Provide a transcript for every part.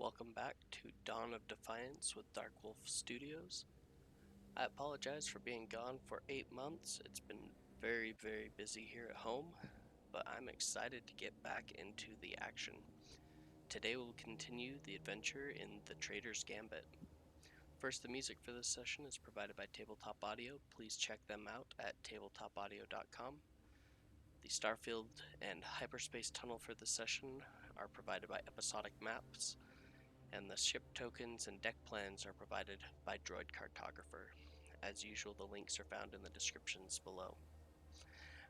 Welcome back to Dawn of Defiance with Dark Wolf Studios. I apologize for being gone for 8 months. It's been very busy here at home, but I'm excited to get back into the action. Today we'll continue the adventure in the Trader's Gambit. First, the music for this session is provided by Tabletop Audio. Please check them out at tabletopaudio.com. The Starfield and Hyperspace Tunnel for this session are provided by Episodic Maps, and the ship tokens and deck plans are provided by Droid Cartographer. As usual, the links are found in the descriptions below.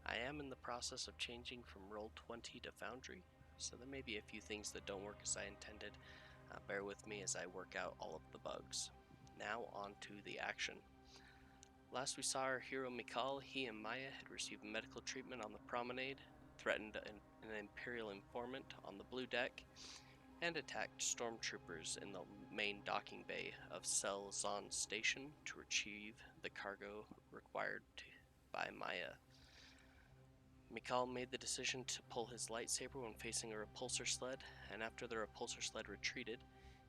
I am in the process of changing from Roll20 to Foundry, so there may be a few things that don't work as I intended. Bear with me as I work out all of the bugs. Now on to the action. Last we saw our hero Mikal. He and Maya had received medical treatment on the promenade, threatened an imperial informant on the blue deck, and attacked stormtroopers in the main docking bay of Salvo station to retrieve the cargo required by Maya. Mikal made the decision to pull his lightsaber when facing a repulsor sled, and after the repulsor sled retreated,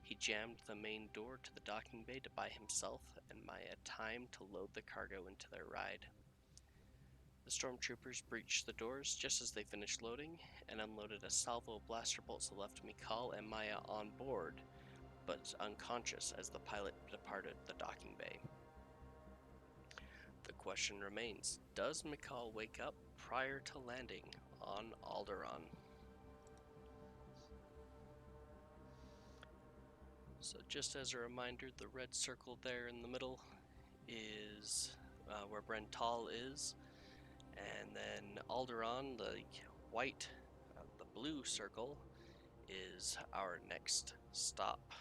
he jammed the main door to the docking bay to buy himself and Maya time to load the cargo into their ride. The stormtroopers breached the doors just as they finished loading and unloaded a salvo blaster bolts that left Mikal and Maya on board, but unconscious as the pilot departed the docking bay. The question remains, does Mikal wake up prior to landing on Alderaan? So just as a reminder, the red circle there in the middle is where Brental is, and then Alderaan, the white, the blue circle, is our next stop.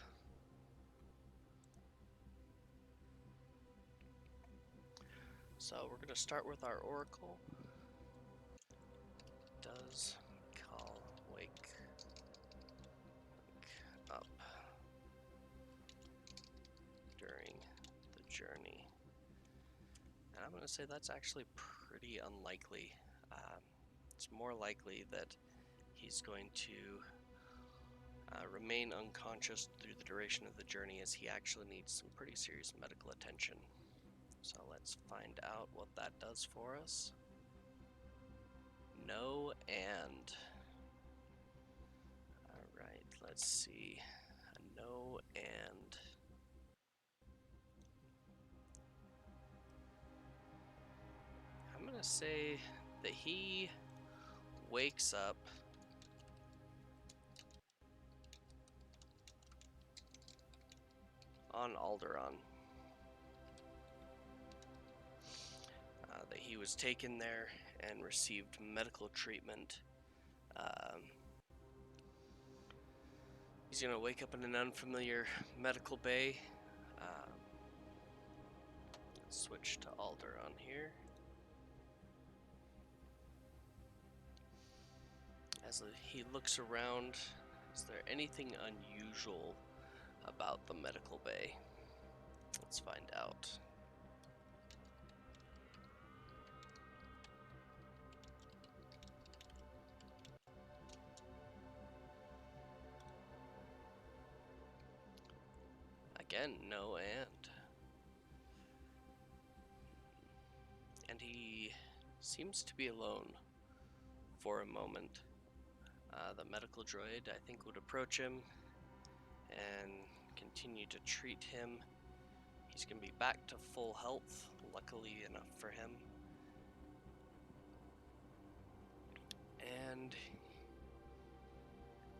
So we're going to start with our oracle. Does Mikal wake up during the journey? And I'm going to say that's actually pretty unlikely. It's more likely that he's going to remain unconscious through the duration of the journey, as he actually needs some pretty serious medical attention. So let's find out what that does for us. No and. Alright, let's see. A no and. I'm gonna say that he wakes up on Alderaan. That he was taken there and received medical treatment. He's gonna wake up in an unfamiliar medical bay. Let's switch to Alderaan here. As he looks around, is there anything unusual about the medical bay? Let's find out. Again, no and. And he seems to be alone for a moment. The medical droid, I think, would approach him and continue to treat him. He's going to be back to full health, luckily enough for him. And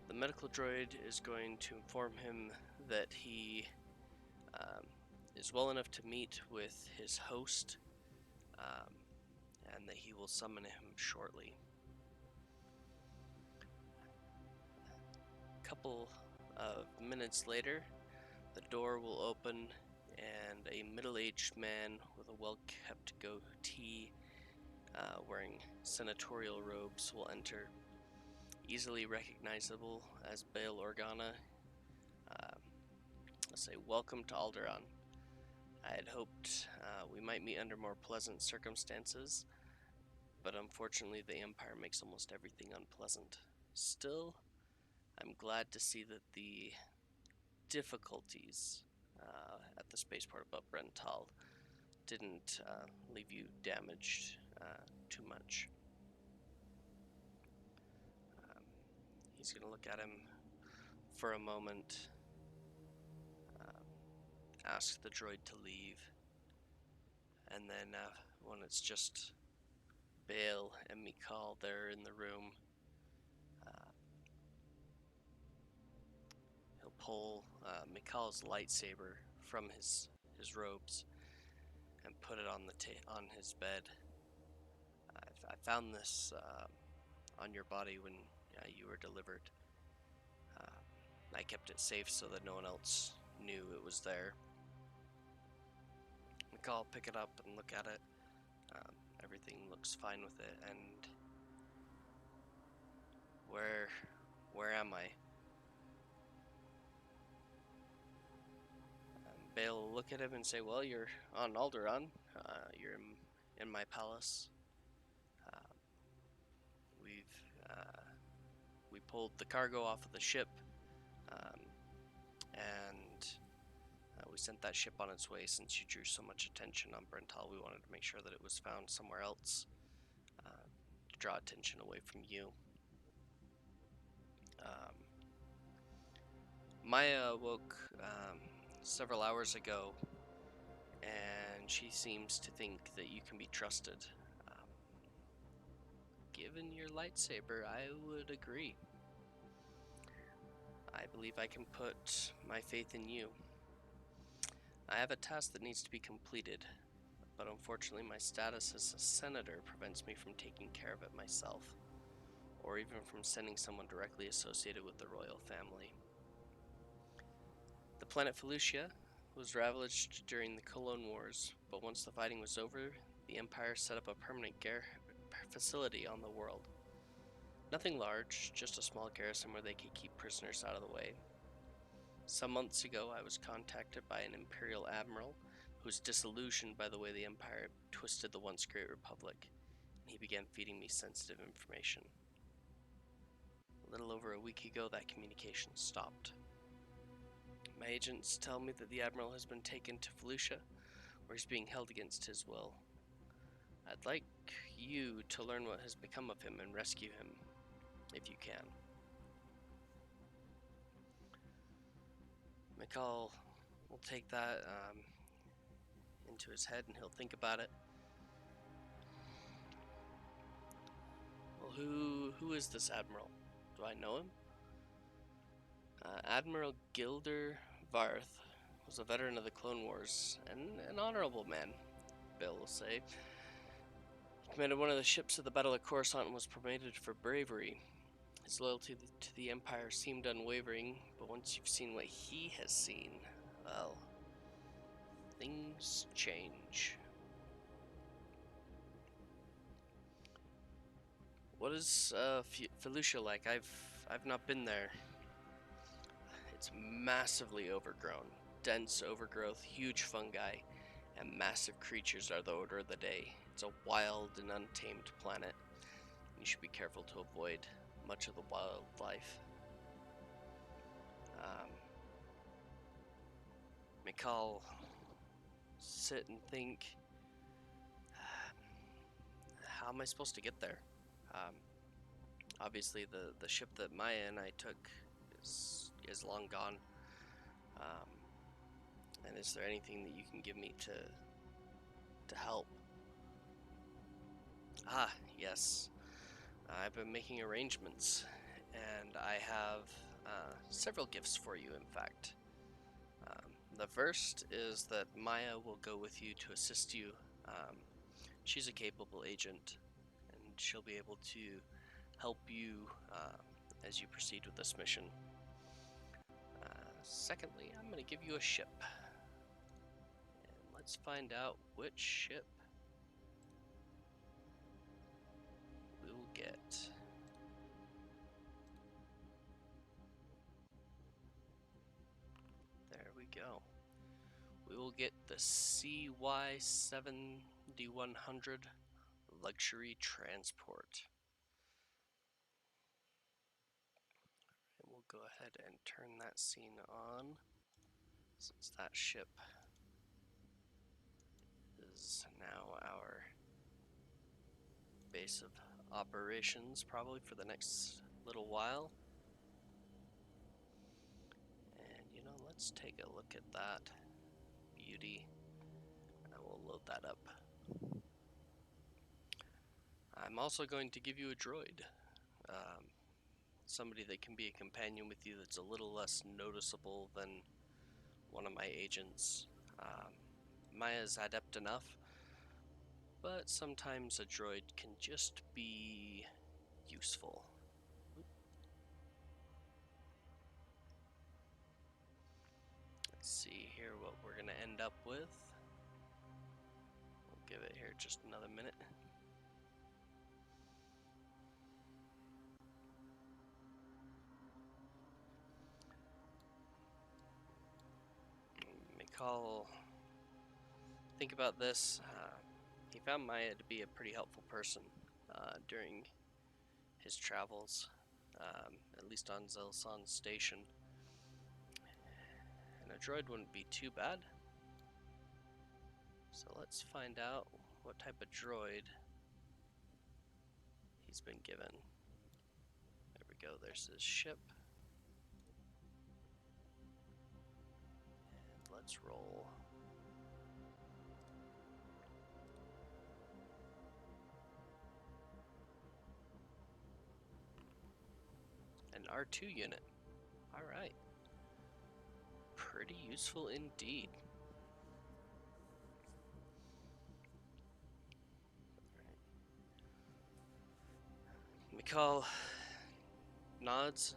the medical droid is going to inform him that he is well enough to meet with his host, and that he will summon him shortly. A couple of minutes later, the door will open and a middle-aged man with a well-kept goatee, wearing senatorial robes, will enter. Easily recognizable as Bail Organa. I'll say, welcome to Alderaan. I had hoped we might meet under more pleasant circumstances, but unfortunately the Empire makes almost everything unpleasant. Still, I'm glad to see that the difficulties at the spaceport above Brental didn't leave you damaged too much. He's going to look at him for a moment, ask the droid to leave, and then when it's just Bail and Mikal there in the room, he'll pull Mikal's lightsaber from his robes and put it on his bed. I found this on your body when you were delivered. I kept it safe so that no one else knew it was there. Mikal, pick it up and look at it. Everything looks fine with it. And where am I? Bail will look at him and say, "Well, you're on Alderaan. You're in my palace. We pulled the cargo off of the ship, and we sent that ship on its way. Since you drew so much attention on Brental, we wanted to make sure that it was found somewhere else to draw attention away from you." Maya awoke several hours ago, and she seems to think that you can be trusted. Given your lightsaber, I would agree. I believe I can put my faith in you. I have a task that needs to be completed, but unfortunately my status as a senator prevents me from taking care of it myself, or even from sending someone directly associated with the royal family. The planet Felucia was ravaged during the Cologne Wars, but once the fighting was over, the Empire set up a permanent facility on the world. Nothing large, just a small garrison where they could keep prisoners out of the way. Some months ago, I was contacted by an imperial admiral who was disillusioned by the way the Empire twisted the once great Republic, and he began feeding me sensitive information. A little over a week ago, that communication stopped. My agents tell me that the admiral has been taken to Felucia, where he's being held against his will. I'd like you to learn what has become of him and rescue him, if you can. Mikal will take that into his head and he'll think about it. Well, who is this admiral? Do I know him? Admiral Gilder Varth was a veteran of the Clone Wars and an honorable man, Bill will say. He commanded one of the ships of the Battle of Coruscant and was promoted for bravery. His loyalty to the Empire seemed unwavering, but once you've seen what he has seen, well, things change. What is Felucia like? I've not been there. It's massively overgrown. Dense overgrowth, huge fungi, and massive creatures are the order of the day. It's a wild and untamed planet. You should be careful to avoid much of the wildlife. Mikal, sit and think, how am I supposed to get there? Obviously the ship that Maya and I took is long gone. And is there anything that you can give me to help? Ah, yes. I've been making arrangements, and I have several gifts for you, in fact. The first is that Maya will go with you to assist you. She's a capable agent, and she'll be able to help you as you proceed with this mission. Secondly, I'm going to give you a ship. And let's find out which ship we will get. There we go. We will get the CY-7100 Luxury Transport. And we'll go ahead and turn that scene on. since that ship is now our base of operations, probably for the next little while. And you know, let's take a look at that beauty, and we'll load that up. I'm also going to give you a droid, somebody that can be a companion with you that's a little less noticeable than one of my agents. Maya's adept enough, but sometimes a droid can just be useful. Let's see here what we're gonna end up with. We'll give it here just another minute. Mikal, think about this. He found Maya to be a pretty helpful person during his travels, at least on Zelsan's station. And a droid wouldn't be too bad. So let's find out what type of droid he's been given. There we go, there's his ship. And let's roll. An R2 unit. Alright. Pretty useful indeed. Mikal nods.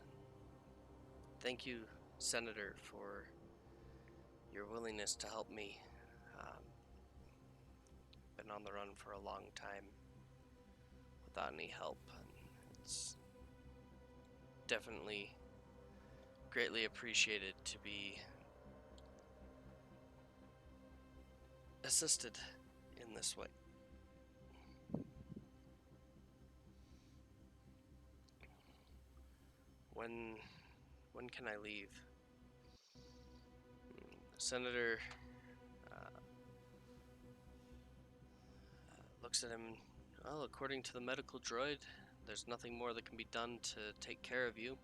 Thank you, Senator, for your willingness to help me. Been on the run for a long time without any help. It's definitely greatly appreciated to be assisted in this way. When can I leave? Senator looks at him. Well, according to the medical droid, there's nothing more that can be done to take care of you.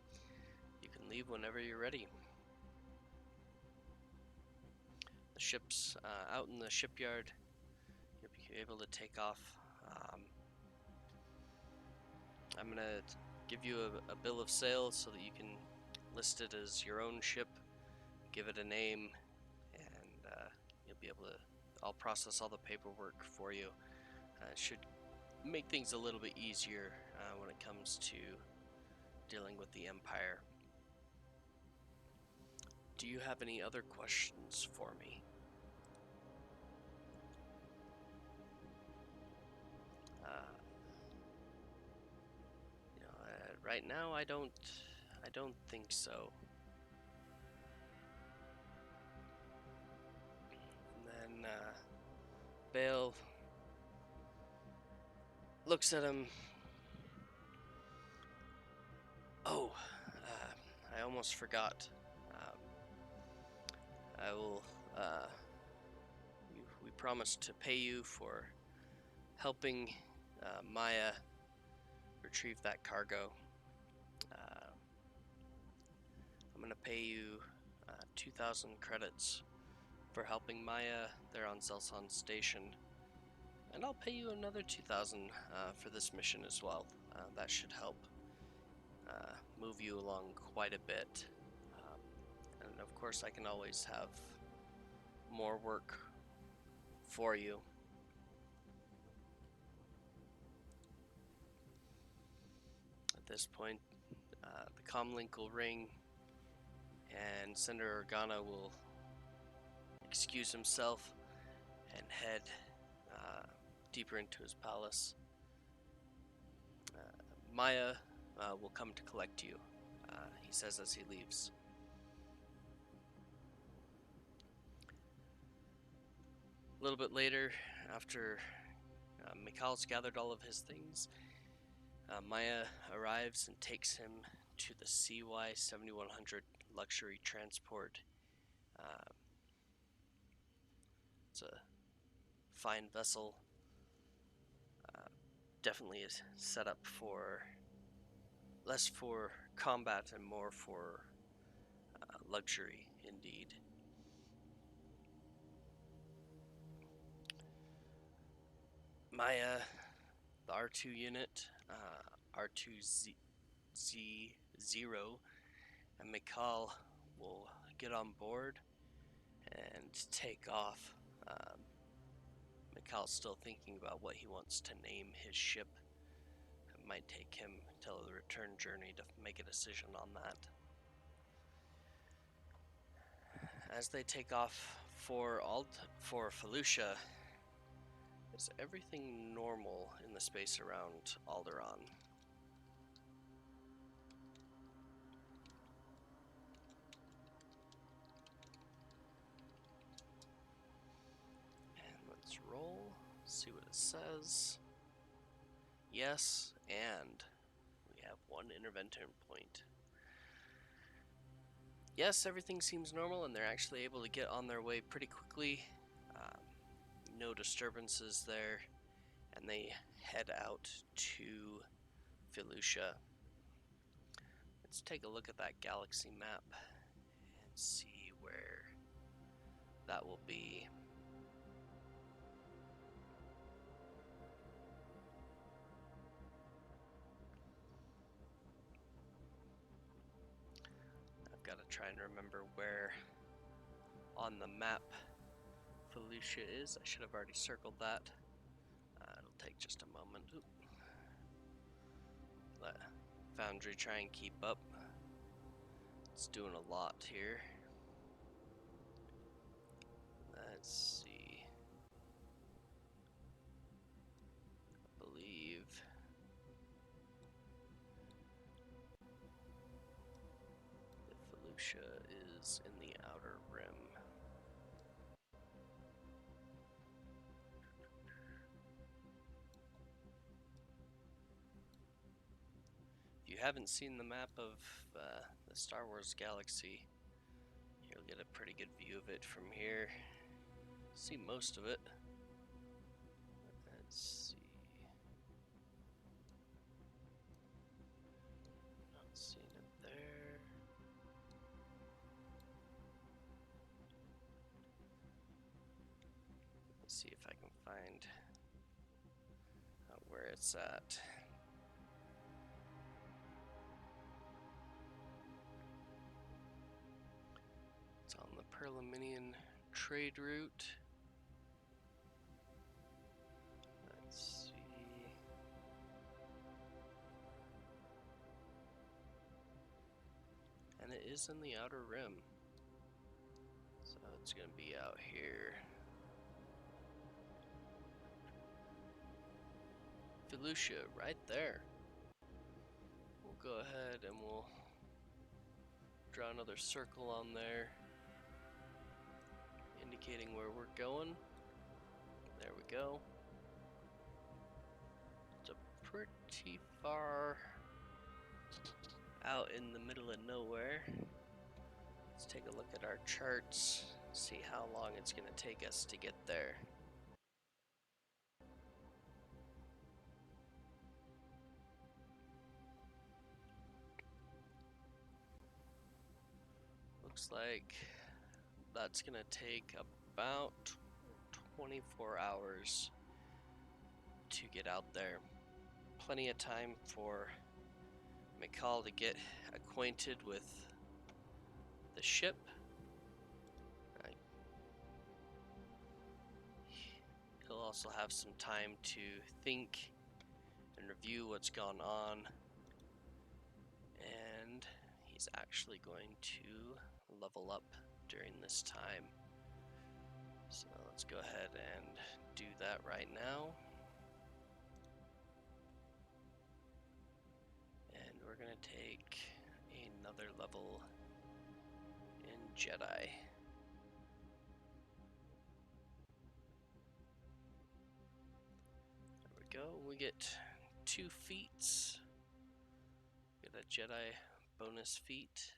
You can leave whenever you're ready. The ship's out in the shipyard. You'll be able to take off. I'm gonna give you a bill of sale so that you can list it as your own ship, give it a name, and you'll be able to. I'll process all the paperwork for you. It should make things a little bit easier when it comes to dealing with the Empire. Do you have any other questions for me? Right now, I don't think so. And then Bale looks at him. Oh, I almost forgot. I will. We promised to pay you for helping Maya retrieve that cargo. I'm gonna pay you 2,000 credits for helping Maya there on Zelsan's station, and I'll pay you another 2,000 for this mission as well. That should help move you along quite a bit. And of course, I can always have more work for you. At this point, the comlink will ring, and Senator Organa will excuse himself and head deeper into his palace. Maya will come to collect you, he says as he leaves. A little bit later, after Mikal's gathered all of his things, Maya arrives and takes him to the CY 7100 luxury transport. It's a fine vessel. Definitely is set up for less for combat and more for luxury, indeed. Maya, the R2 unit, R2Z0, and Mikal will get on board and take off. Mikal's still thinking about what he wants to name his ship. It might take him till the return journey to make a decision on that. As they take off for Felucia, is everything normal in the space around Alderaan? And let's roll, see what it says. Yes, and we have one intervention point. Yes, everything seems normal, and they're actually able to get on their way pretty quickly. No disturbances there, and they head out to Felucia. Let's take a look at that galaxy map and see where that will be. I've got to try and remember where on the map Felucia is. I should have already circled that. It'll take just a moment. Oop. Let Foundry try and keep up. It's doing a lot here. Let's see. I believe the Felucia is in the outer rim. If you haven't seen the map of the Star Wars galaxy, you'll get a pretty good view of it from here. See most of it. Let's see. Not seeing it there. Let's see if I can find where it's at. It's on the Perlaminian trade route. Let's see. And it is in the outer rim. So it's going to be out here. Felucia, right there. We'll go ahead and we'll draw another circle on there, indicating where we're going. There we go. It's a pretty far out in the middle of nowhere. Let's take a look at our charts, see how long it's going to take us to get there. Looks like that's going to take about 24 hours to get out there. Plenty of time for Mikal to get acquainted with the ship. He'll also have some time to think and review what's gone on. And he's actually going to level up during this time. So let's go ahead and do that right now. And we're going to take another level in Jedi. There we go. We get 2 feats. Get a Jedi bonus feat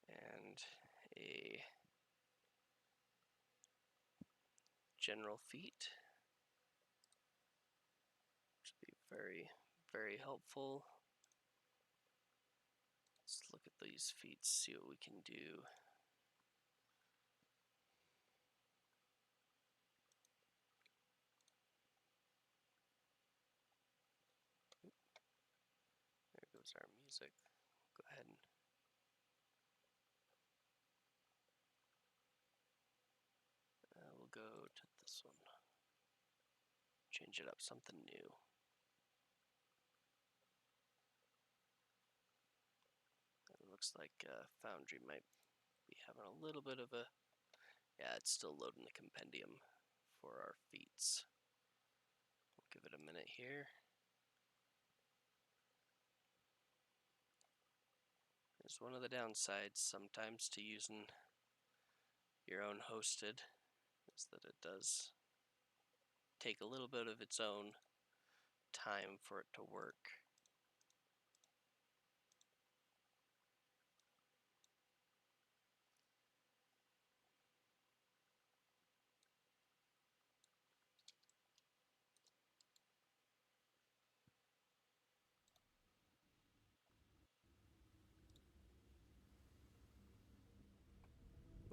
and a general feat. Which would be very, very helpful. Let's look at these feats, see what we can do. There goes our music. Go ahead and we'll go to this one. Change it up, something new. It looks like Foundry might be having a little bit of a... Yeah, it's still loading the compendium for our feats. We'll give it a minute here. There's one of the downsides sometimes to using your own hosted, is that it does take a little bit of its own time for it to work.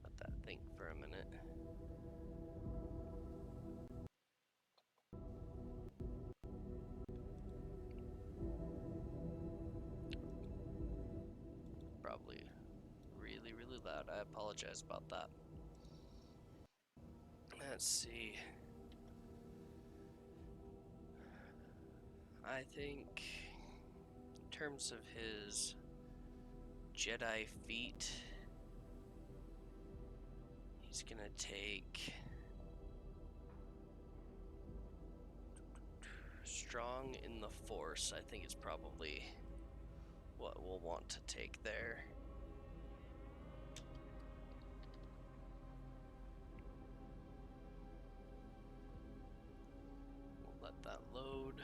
Let that think for a minute. Probably really, really loud. I apologize about that. Let's see. I think in terms of his Jedi feat, he's gonna take strong in the Force. I think is probably what we'll want to take there. We'll let that load.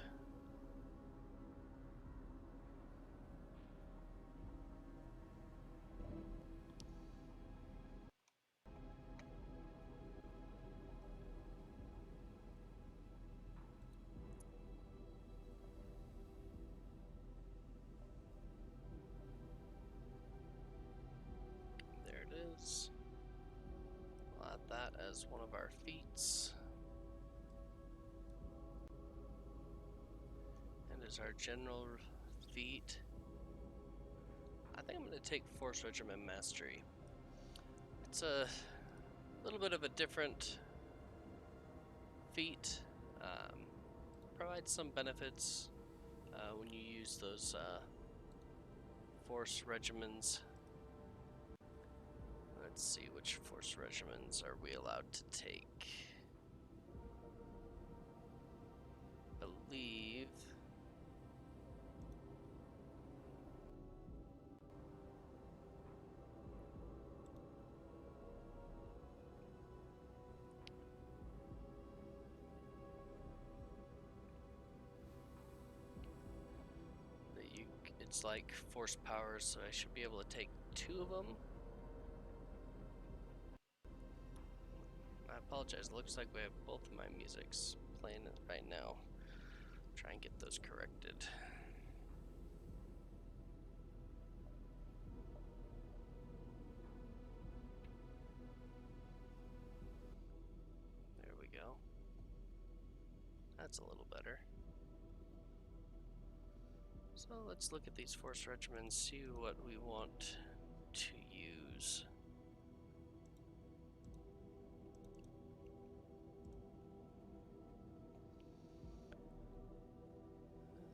There it is. We'll add that as one of our feats. And as our general feat, I think I'm going to take Force Regiment Mastery. It's a little bit of a different feat. Provides some benefits when you use those Force Regiments. Let's see, which Force Regiments are we allowed to take? I believe... it's like force powers, so I should be able to take 2 of them. I apologize, it looks like we have both of my musics playing right now. Try and get those corrected. There we go. That's a little better. So let's look at these Force Regiments, see what we want to use.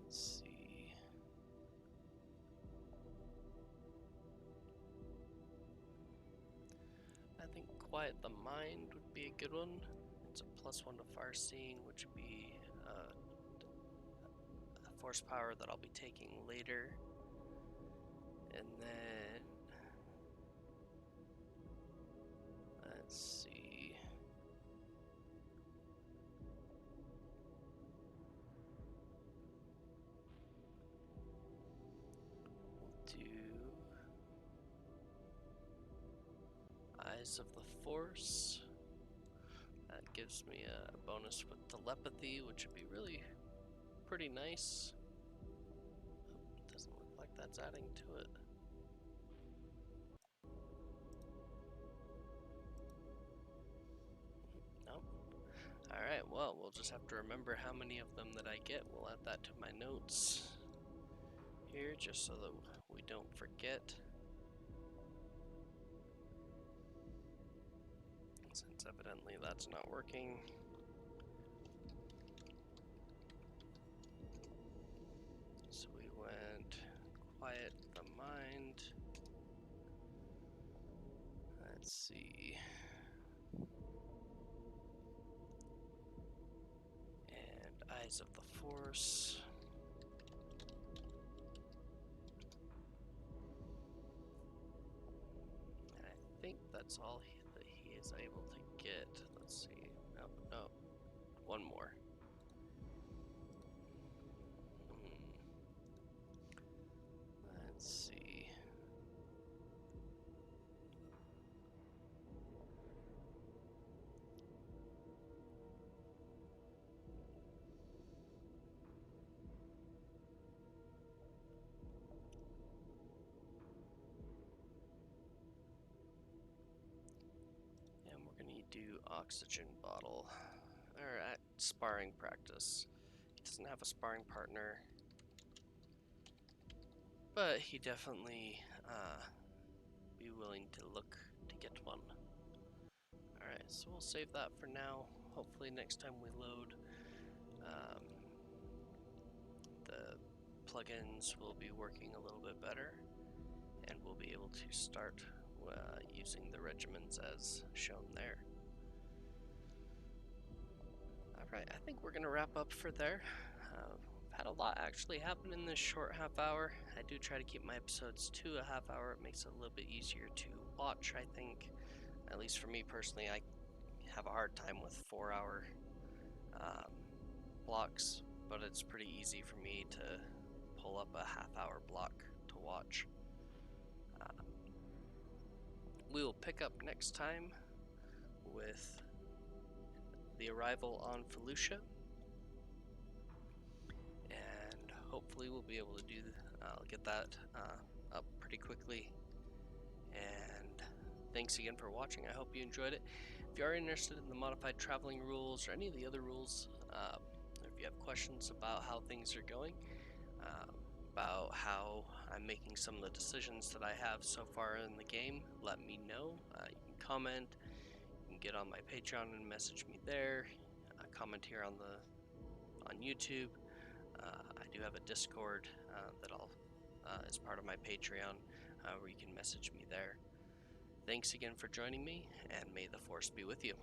Let's see. I think Quiet the Mind would be a good one. It's a +1 to far seeing, which would be a force power that I'll be taking later. And then let's see. We'll do Eyes of the Force. That gives me a bonus with telepathy, which would be really pretty nice. Doesn't look like that's adding to it. Nope. Alright, well, we'll just have to remember how many of them that I get. We'll add that to my notes here, just so that we don't forget. Since evidently that's not working. So we went quiet the mind. Let's see. And Eyes of the Force. And I think that's all that he is able to get. Let's see. No. One more. Let's see. And we're gonna do oxygen bottle. Or at sparring practice. He doesn't have a sparring partner, but he definitely be willing to look to get one. Alright, so we'll save that for now. Hopefully next time we load, the plugins will be working a little bit better, and we'll be able to start using the regimens as shown there. Alright, I think we're going to wrap up for there. I've had a lot actually happen in this short half hour. I do try to keep my episodes to a half hour. It makes it a little bit easier to watch, I think. At least for me personally, I have a hard time with 4-hour blocks, but it's pretty easy for me to pull up a half-hour block to watch. We will pick up next time with the arrival on Felucia, and hopefully we'll be able to get that up pretty quickly. And thanks again for watching. I hope you enjoyed it. If you are interested in the modified traveling rules or any of the other rules, if you have questions about how things are going, about how I'm making some of the decisions that I have so far in the game, let me know. You can comment, you can get on my Patreon and message me there, comment here on YouTube. I do have a Discord that is part of my Patreon, where you can message me there. Thanks again for joining me, and may the Force be with you.